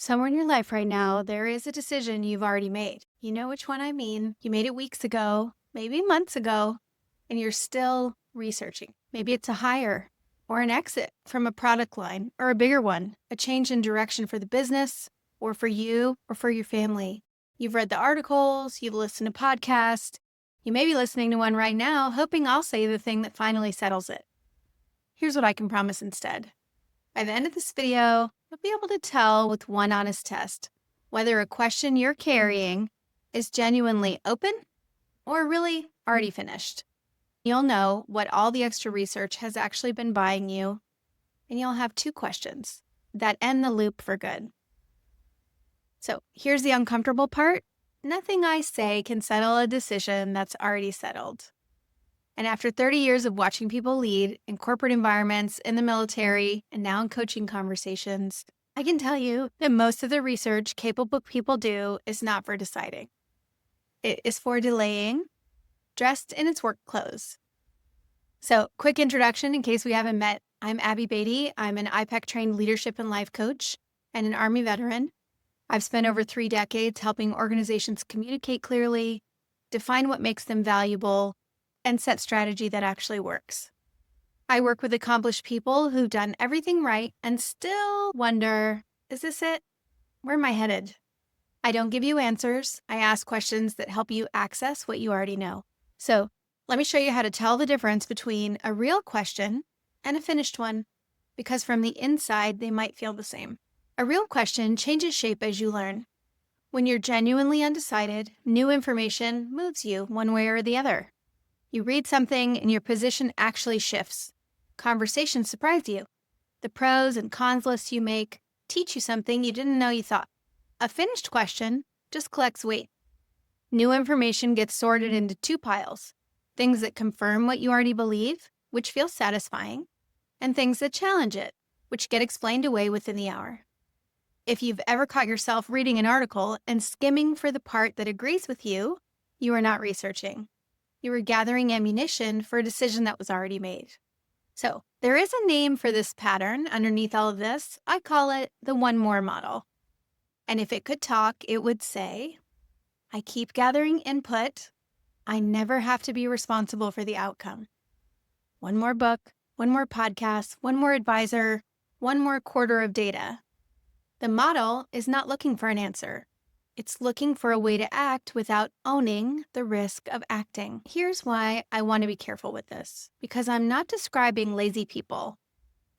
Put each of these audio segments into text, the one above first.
Somewhere in your life right now, there is a decision you've already made. You know which one I mean. You made it weeks ago, maybe months ago, and you're still researching. Maybe it's a hire or an exit from a product line or a bigger one, a change in direction for the business or for you or for your family. You've read the articles, you've listened to podcasts. You may be listening to one right now, hoping I'll say the thing that finally settles it. Here's what I can promise instead. By the end of this video, you'll be able to tell with one honest test whether a question you're carrying is genuinely open or really already finished. You'll know what all the extra research has actually been buying you, and you'll have two questions that end the loop for good. So here's the uncomfortable part. Nothing I say can settle a decision that's already settled. And after 30 years of watching people lead in corporate environments, in the military, and now in coaching conversations, I can tell you that most of the research capable people do is not for deciding. It is for delaying, dressed in its work clothes. So, quick introduction in case we haven't met. I'm Abi Beaty. I'm an iPEC-trained leadership and life coach and an Army veteran. I've spent over 3 decades helping organizations communicate clearly, define what makes them valuable, and set strategy that actually works. I work with accomplished people who've done everything right and still wonder, is this it? Where am I headed? I don't give you answers. I ask questions that help you access what you already know. So let me show you how to tell the difference between a real question and a finished one, because from the inside, they might feel the same. A real question changes shape as you learn. When you're genuinely undecided, new information moves you one way or the other. You read something and your position actually shifts. Conversations surprise you. The pros and cons lists you make teach you something you didn't know you thought. A finished question just collects weight. New information gets sorted into 2 piles. Things that confirm what you already believe, which feels satisfying, and things that challenge it, which get explained away within the hour. If you've ever caught yourself reading an article and skimming for the part that agrees with you, you are not researching. You were gathering ammunition for a decision that was already made. So there is a name for this pattern underneath all of this. I call it the one more model. And if it could talk, it would say, I keep gathering input. I never have to be responsible for the outcome. One more book, one more podcast, one more advisor, one more quarter of data. The model is not looking for an answer. It's looking for a way to act without owning the risk of acting. Here's why I want to be careful with this, because I'm not describing lazy people.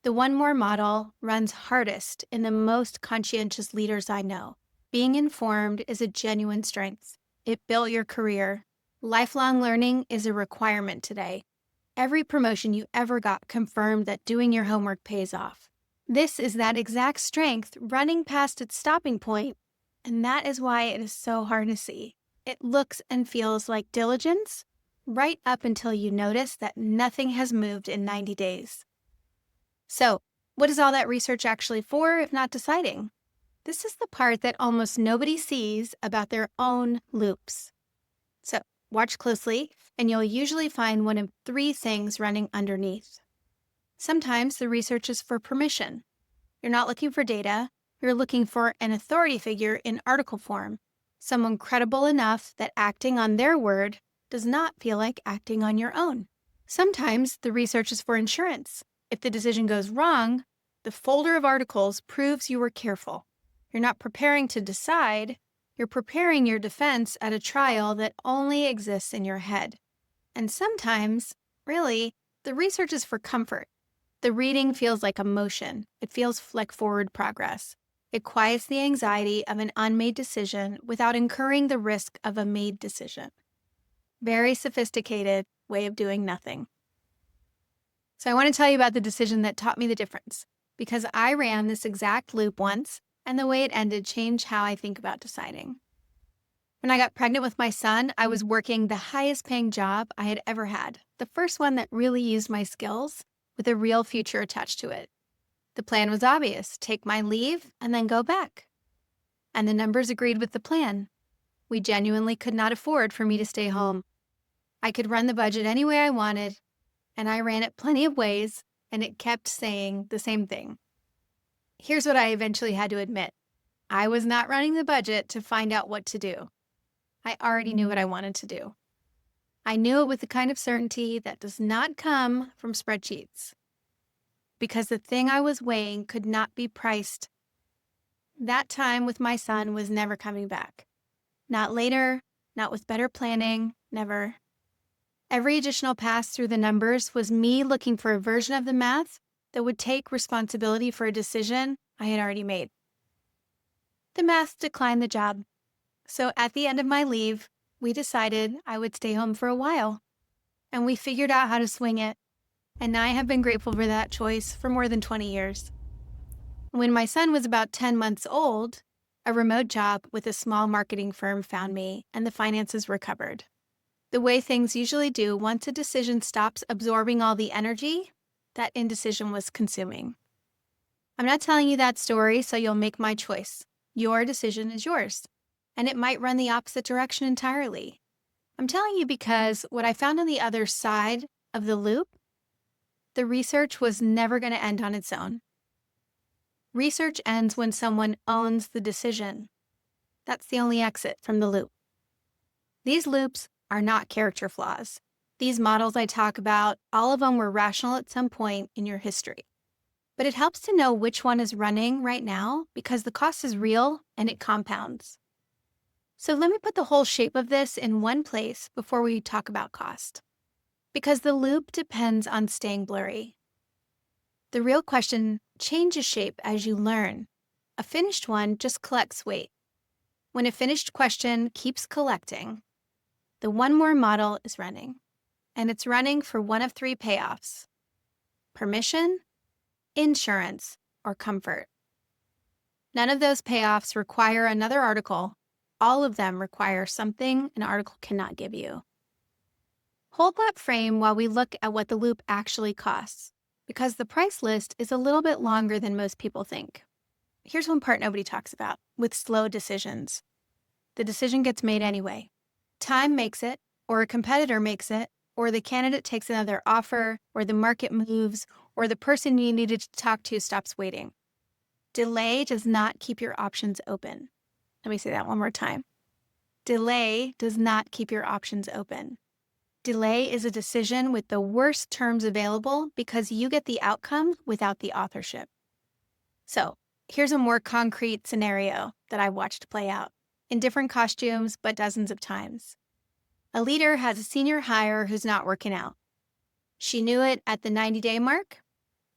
The one more model runs hardest in the most conscientious leaders I know. Being informed is a genuine strength. It built your career. Lifelong learning is a requirement today. Every promotion you ever got confirmed that doing your homework pays off. This is that exact strength running past its stopping point. And that is why it is so hard to see. It looks and feels like diligence right up until you notice that nothing has moved in 90 days. So, what is all that research actually for if not deciding? This is the part that almost nobody sees about their own loops. So, watch closely, and you'll usually find one of 3 things running underneath. Sometimes the research is for permission. You're not looking for data. You're looking for an authority figure in article form, someone credible enough that acting on their word does not feel like acting on your own. Sometimes the research is for insurance. If the decision goes wrong, the folder of articles proves you were careful. You're not preparing to decide. You're preparing your defense at a trial that only exists in your head. And sometimes, really, the research is for comfort. The reading feels like emotion. It feels like forward progress. It quiets the anxiety of an unmade decision without incurring the risk of a made decision. Very sophisticated way of doing nothing. So I want to tell you about the decision that taught me the difference, because I ran this exact loop once, and the way it ended changed how I think about deciding. When I got pregnant with my son, I was working the highest paying job I had ever had, the first one that really used my skills with a real future attached to it. The plan was obvious, take my leave and then go back. And the numbers agreed with the plan. We genuinely could not afford for me to stay home. I could run the budget any way I wanted, and I ran it plenty of ways, and it kept saying the same thing. Here's what I eventually had to admit. I was not running the budget to find out what to do. I already knew what I wanted to do. I knew it with the kind of certainty that does not come from spreadsheets, because the thing I was weighing could not be priced. That time with my son was never coming back. Not later, not with better planning, never. Every additional pass through the numbers was me looking for a version of the math that would take responsibility for a decision I had already made. The math declined the job. So at the end of my leave, we decided I would stay home for a while. And we figured out how to swing it. And I have been grateful for that choice for more than 20 years. When my son was about 10 months old, a remote job with a small marketing firm found me, and the finances were covered. The way things usually do once a decision stops absorbing all the energy that indecision was consuming. I'm not telling you that story so you'll make my choice. Your decision is yours, and it might run the opposite direction entirely. I'm telling you because what I found on the other side of the loop, the research was never going to end on its own. Research ends when someone owns the decision. That's the only exit from the loop. These loops are not character flaws. These models I talk about, all of them were rational at some point in your history. But it helps to know which one is running right now because the cost is real and it compounds. So let me put the whole shape of this in one place before we talk about cost. Because the loop depends on staying blurry. The real question changes shape as you learn. A finished one just collects weight. When a finished question keeps collecting, the one more model is running. And it's running for one of three payoffs: permission, insurance, or comfort. None of those payoffs require another article. All of them require something an article cannot give you. Hold that frame while we look at what the loop actually costs, because the price list is a little bit longer than most people think. Here's one part nobody talks about with slow decisions. The decision gets made anyway. Time makes it, or a competitor makes it, or the candidate takes another offer, or the market moves, or the person you needed to talk to stops waiting. Delay does not keep your options open. Let me say that one more time. Delay does not keep your options open. Delay is a decision with the worst terms available because you get the outcome without the authorship. So here's a more concrete scenario that I've watched play out in different costumes, but dozens of times. A leader has a senior hire who's not working out. She knew it at the 90-day mark.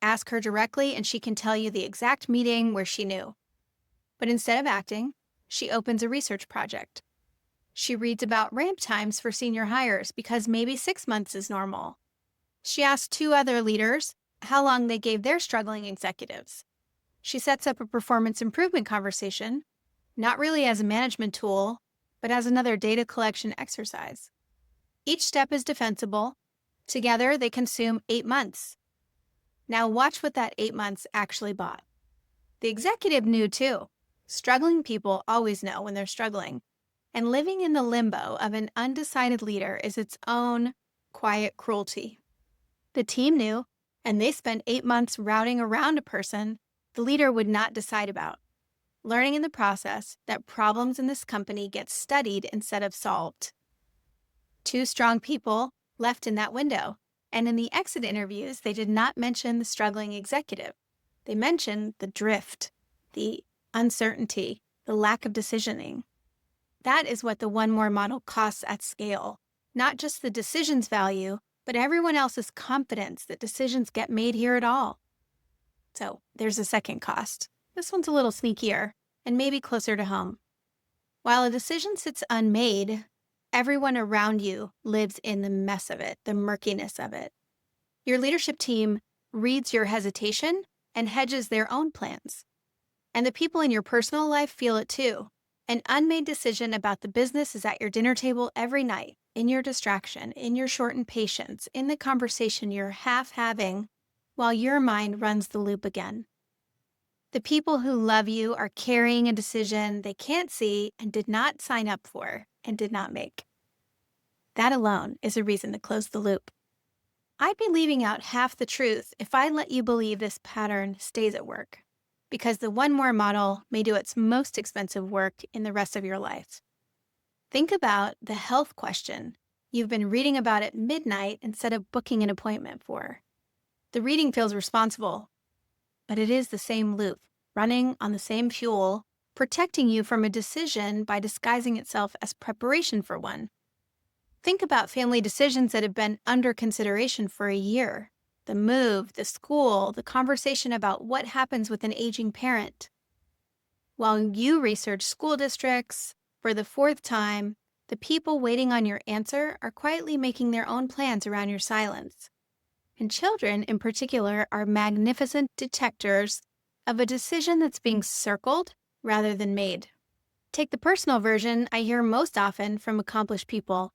Ask her directly and she can tell you the exact meeting where she knew. But instead of acting, she opens a research project. She reads about ramp times for senior hires because maybe 6 months is normal. She asks two other leaders how long they gave their struggling executives. She sets up a performance improvement conversation, not really as a management tool, but as another data collection exercise. Each step is defensible. Together, they consume 8 months. Now watch what that 8 months actually bought. The executive knew too. Struggling people always know when they're struggling. And living in the limbo of an undecided leader is its own quiet cruelty. The team knew, and they spent 8 months routing around a person the leader would not decide about, learning in the process that problems in this company get studied instead of solved. 2 strong people left in that window, and in the exit interviews, they did not mention the struggling executive. They mentioned the drift, the uncertainty, the lack of decisioning. That is what the one more model costs at scale, not just the decision's value, but everyone else's confidence that decisions get made here at all. So there's a second cost. This one's a little sneakier and maybe closer to home. While a decision sits unmade, everyone around you lives in the mess of it, the murkiness of it. Your leadership team reads your hesitation and hedges their own plans. And the people in your personal life feel it too. An unmade decision about the business is at your dinner table every night, in your distraction, in your shortened patience, in the conversation you're half having while your mind runs the loop again. The people who love you are carrying a decision they can't see and did not sign up for and did not make. That alone is a reason to close the loop. I'd be leaving out half the truth if I let you believe this pattern stays at work. because the one more model may do its most expensive work in the rest of your life. Think about the health question you've been reading about at midnight instead of booking an appointment for. The reading feels responsible, but it is the same loop, running on the same fuel, protecting you from a decision by disguising itself as preparation for one. Think about family decisions that have been under consideration for a year. The move, the school, the conversation about what happens with an aging parent. While you research school districts for the fourth time, the people waiting on your answer are quietly making their own plans around your silence. And children, in particular, are magnificent detectors of a decision that's being circled rather than made. Take the personal version I hear most often from accomplished people.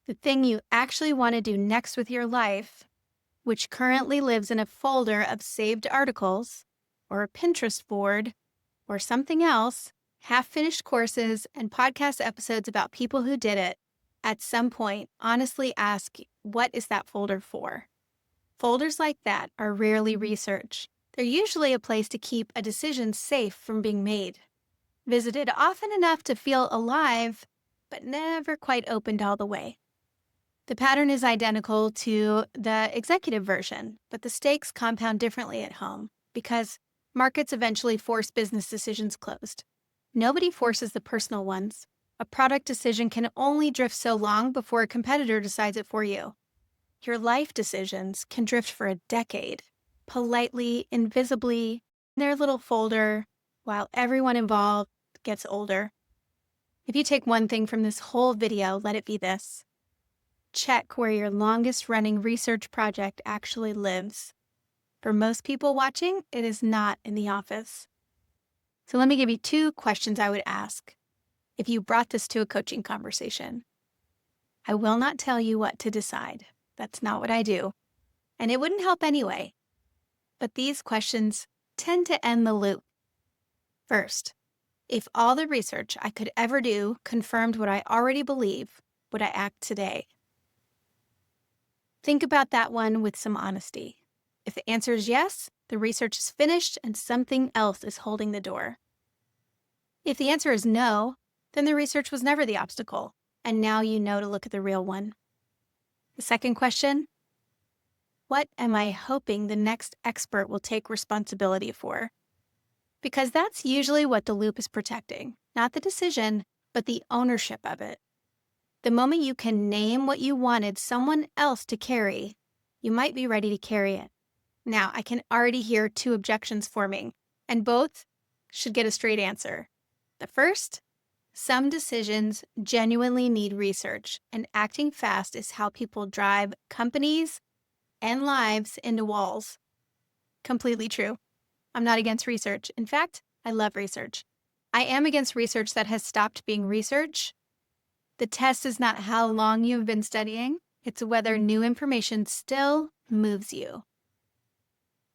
The thing you actually want to do next with your life, which currently lives in a folder of saved articles, or a Pinterest board, or something else, half-finished courses and podcast episodes about people who did it, at some point, honestly ask, what is that folder for? Folders like that are rarely research. They're usually a place to keep a decision safe from being made. Visited often enough to feel alive, but never quite opened all the way. The pattern is identical to the executive version, but the stakes compound differently at home because markets eventually force business decisions closed. Nobody forces the personal ones. A product decision can only drift so long before a competitor decides it for you. Your life decisions can drift for a decade, politely, invisibly, in their little folder, while everyone involved gets older. If you take one thing from this whole video, let it be this. Check where your longest-running research project actually lives. For most people watching, it is not in the office. So let me give you 2 questions I would ask if you brought this to a coaching conversation. I will not tell you what to decide. That's not what I do. And it wouldn't help anyway. But these questions tend to end the loop. First, if all the research I could ever do confirmed what I already believe, would I act today? Think about that one with some honesty. If the answer is yes, the research is finished and something else is holding the door. If the answer is no, then the research was never the obstacle, and now you know to look at the real one. The second question, what am I hoping the next expert will take responsibility for? Because that's usually what the loop is protecting, not the decision, but the ownership of it. The moment you can name what you wanted someone else to carry, you might be ready to carry it. Now, I can already hear 2 objections forming, and both should get a straight answer. The first, some decisions genuinely need research, and acting fast is how people drive companies and lives into walls. Completely true. I'm not against research. In fact, I love research. I am against research that has stopped being research. The test is not how long you've been studying, it's whether new information still moves you.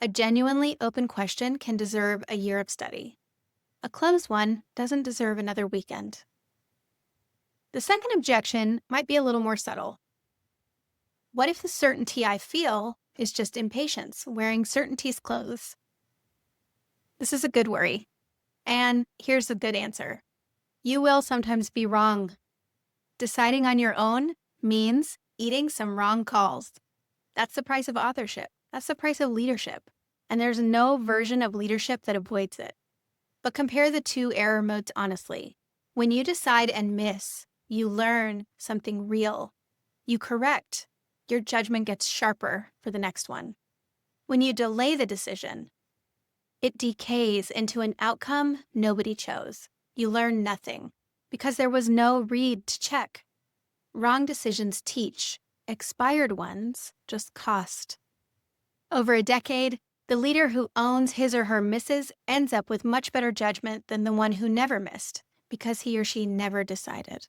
A genuinely open question can deserve a year of study. A closed one doesn't deserve another weekend. The second objection might be a little more subtle. What if the certainty I feel is just impatience, wearing certainty's clothes? This is a good worry. And here's the good answer. You will sometimes be wrong. Deciding on your own means eating some wrong calls. That's the price of authorship. That's the price of leadership. And there's no version of leadership that avoids it. But compare the 2 error modes honestly. When you decide and miss, you learn something real. You correct. Your judgment gets sharper for the next one. When you delay the decision, it decays into an outcome nobody chose. You learn nothing because there was no read to check. Wrong decisions teach. Expired ones just cost. Over a decade, the leader who owns his or her misses ends up with much better judgment than the one who never missed because he or she never decided.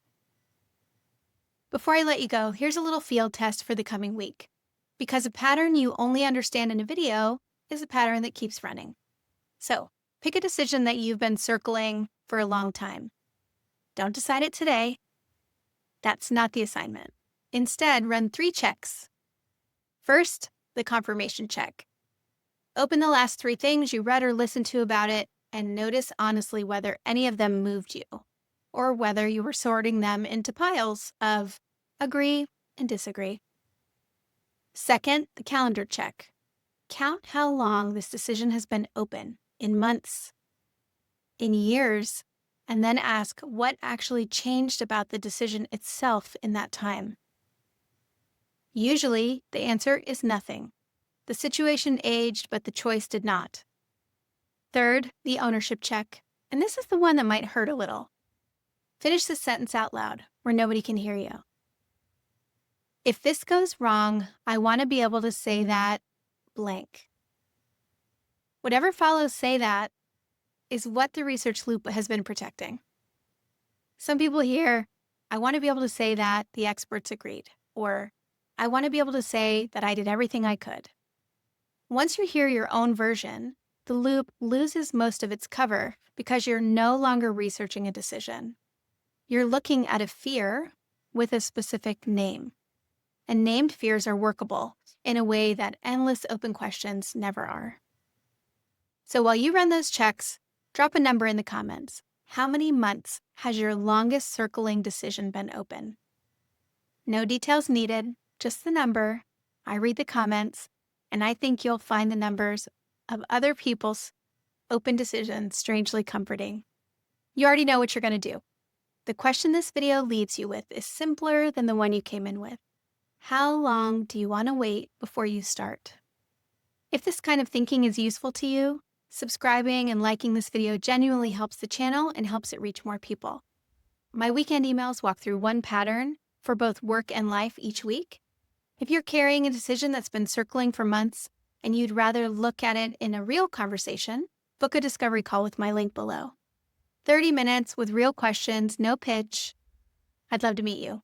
Before I let you go, here's a little field test for the coming week. Because a pattern you only understand in a video is a pattern that keeps running. So, pick a decision that you've been circling for a long time. Don't decide it today. That's not the assignment. Instead, run 3 checks. First, the confirmation check. Open the last 3 things you read or listened to about it and notice honestly whether any of them moved you or whether you were sorting them into piles of agree and disagree. Second, the calendar check. Count how long this decision has been open in months, in years, and then ask what actually changed about the decision itself in that time. Usually, the answer is nothing. The situation aged, but the choice did not. Third, the ownership check. And this is the one that might hurt a little. Finish the sentence out loud where nobody can hear you. If this goes wrong, I want to be able to say that blank. Whatever follows say that is what the research loop has been protecting. Some people hear, I want to be able to say that the experts agreed, or I want to be able to say that I did everything I could. Once you hear your own version, the loop loses most of its cover because you're no longer researching a decision. You're looking at a fear with a specific name. And named fears are workable in a way that endless open questions never are. So while you run those checks, drop a number in the comments. How many months has your longest circling decision been open? No details needed, just the number. I read the comments, and I think you'll find the numbers of other people's open decisions strangely comforting. You already know what you're going to do. The question this video leaves you with is simpler than the one you came in with. How long do you want to wait before you start? If this kind of thinking is useful to you, subscribing and liking this video genuinely helps the channel and helps it reach more people. My weekend emails walk through one pattern for both work and life each week. If you're carrying a decision that's been circling for months and you'd rather look at it in a real conversation, book a discovery call with my link below. 30 minutes with real questions, no pitch. I'd love to meet you.